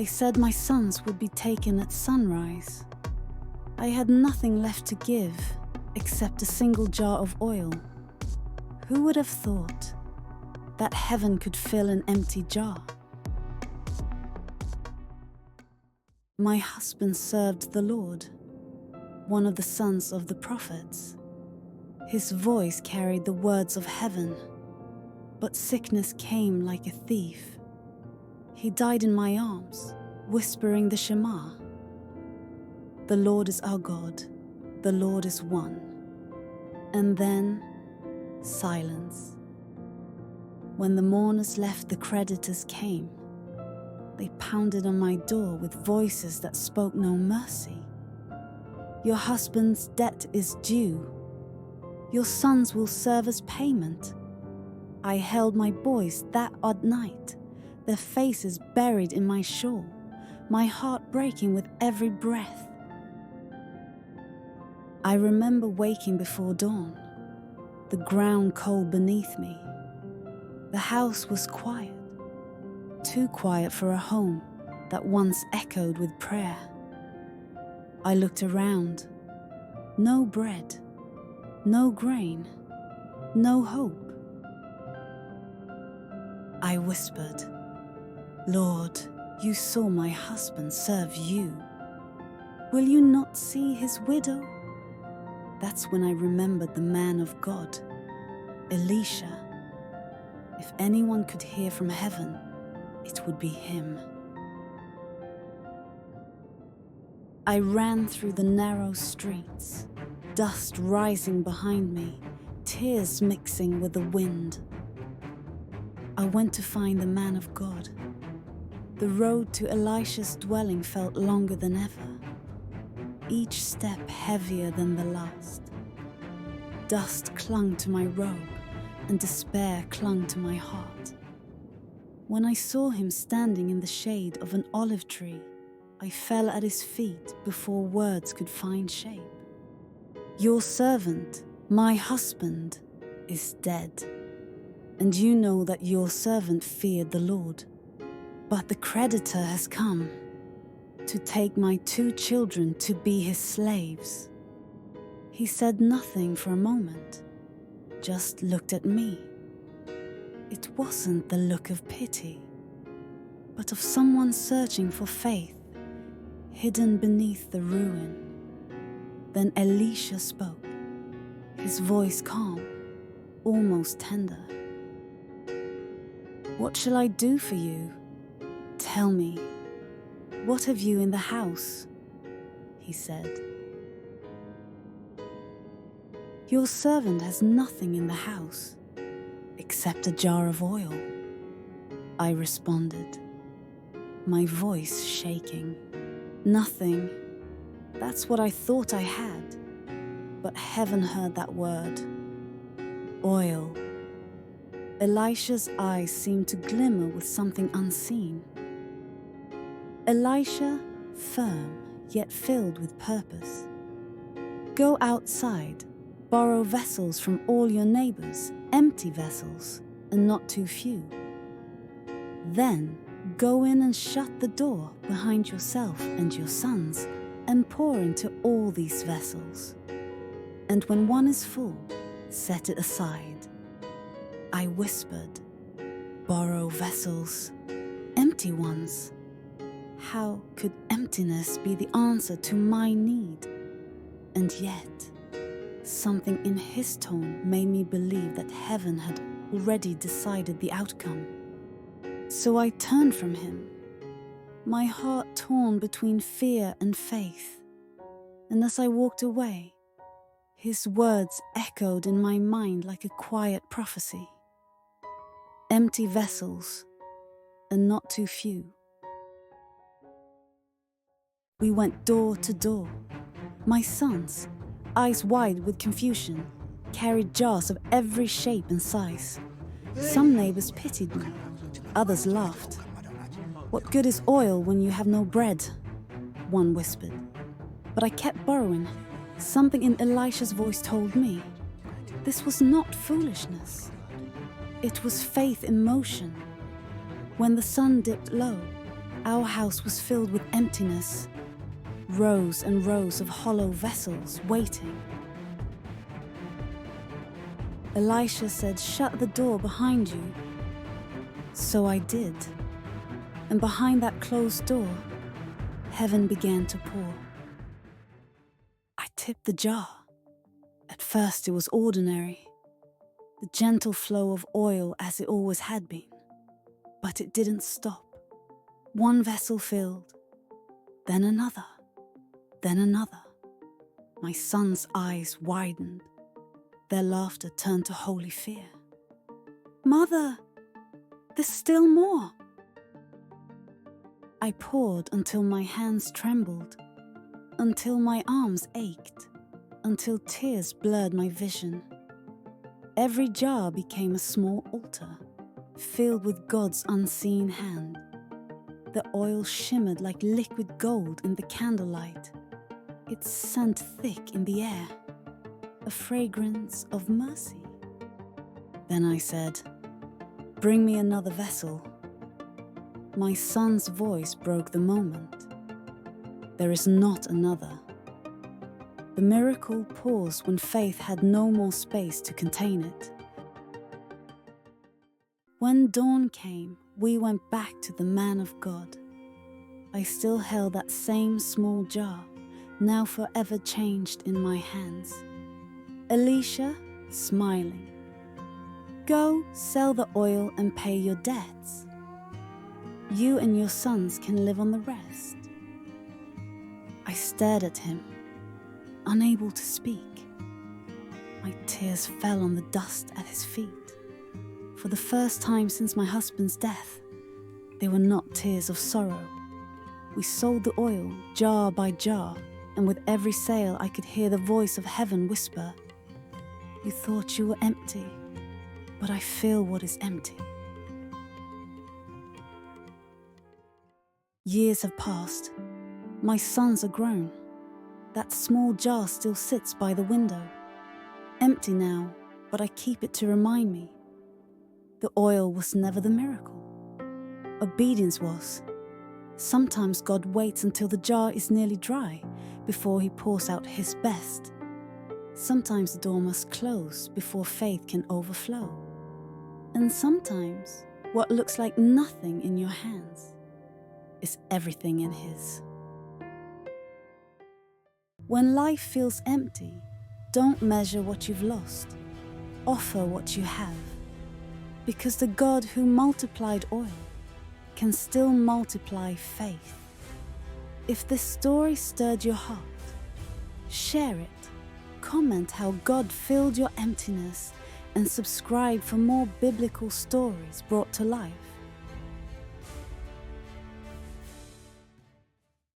They said my sons would be taken at sunrise. I had nothing left to give except a single jar of oil. Who would have thought that heaven could fill an empty jar? My husband served the Lord, one of the sons of the prophets. His voice carried the words of heaven, but sickness came like a thief. He died in my arms, whispering the Shema. The Lord is our God, the Lord is one. And then, silence. When the mourners left, the creditors came. They pounded on my door with voices that spoke no mercy. Your husband's debt is due. Your sons will serve as payment. I held my boys that odd night, their faces buried in my shawl, my heart breaking with every breath. I remember waking before dawn, the ground cold beneath me. The house was quiet, too quiet for a home that once echoed with prayer. I looked around. No bread, no grain, no hope. I whispered, Lord, you saw my husband serve you. Will you not see his widow? That's when I remembered the man of God, Elisha. If anyone could hear from heaven, it would be him. I ran through the narrow streets, dust rising behind me, tears mixing with the wind. I went to find the man of God. The road to Elisha's dwelling felt longer than ever, each step heavier than the last. Dust clung to my robe, and despair clung to my heart. When I saw him standing in the shade of an olive tree, I fell at his feet before words could find shape. Your servant, my husband, is dead, and you know that your servant feared the Lord. But the creditor has come to take my 2 children to be his slaves. He said nothing for a moment, just looked at me. It wasn't the look of pity, but of someone searching for faith, hidden beneath the ruin. Then Elisha spoke, his voice calm, almost tender. What shall I do for you? Tell me, what have you in the house? He said. Your servant has nothing in the house except a jar of oil, I responded, my voice shaking. Nothing. That's what I thought I had. But heaven heard that word. Oil. Elisha's eyes seemed to glimmer with something unseen. Elisha, firm yet filled with purpose. Go outside, borrow vessels from all your neighbors, empty vessels, and not too few. Then go in and shut the door behind yourself and your sons, and pour into all these vessels. And when one is full, set it aside. I whispered, borrow vessels, empty ones. How could emptiness be the answer to my need? And yet, something in his tone made me believe that heaven had already decided the outcome. So I turned from him, my heart torn between fear and faith. And as I walked away, his words echoed in my mind like a quiet prophecy. Empty vessels, and not too few. We went door to door. My sons, eyes wide with confusion, carried jars of every shape and size. Some neighbors pitied me, others laughed. What good is oil when you have no bread? One whispered. But I kept borrowing. Something in Elisha's voice told me this was not foolishness. It was faith in motion. When the sun dipped low, Our house was filled with emptiness, rows and rows of hollow vessels waiting. Elisha said, "Shut the door behind you." So I did, and behind that closed door, heaven began to pour. I tipped the jar. At first it was ordinary, the gentle flow of oil as it always had been. But it didn't stop. One vessel filled, then another, then another. My son's eyes widened. Their laughter turned to holy fear. "Mother, there's still more." I poured until my hands trembled, until my arms ached, until tears blurred my vision. Every jar became a small altar, filled with God's unseen hand. The oil shimmered like liquid gold in the candlelight. Its scent thick in the air, a fragrance of mercy. Then I said, "Bring me another vessel." My son's voice broke the moment. There is not another. The miracle paused when faith had no more space to contain it. When dawn came, we went back to the man of God. I still held that same small jar, now forever changed in my hands. Elisha, smiling. "Go, sell the oil and pay your debts. You and your sons can live on the rest." I stared at him, unable to speak. My tears fell on the dust at his feet. For the first time since my husband's death, they were not tears of sorrow. We sold the oil, jar by jar, and with every sale I could hear the voice of heaven whisper, "You thought you were empty, but I feel what is empty." Years have passed. My sons are grown. That small jar still sits by the window. Empty now, but I keep it to remind me. The oil was never the miracle. Obedience was. Sometimes God waits until the jar is nearly dry before he pours out his best. Sometimes the door must close before faith can overflow. And sometimes what looks like nothing in your hands is everything in his. When life feels empty, don't measure what you've lost. Offer what you have. Because the God who multiplied oil can still multiply faith. If this story stirred your heart, share it, comment how God filled your emptiness, and subscribe for more biblical stories brought to life.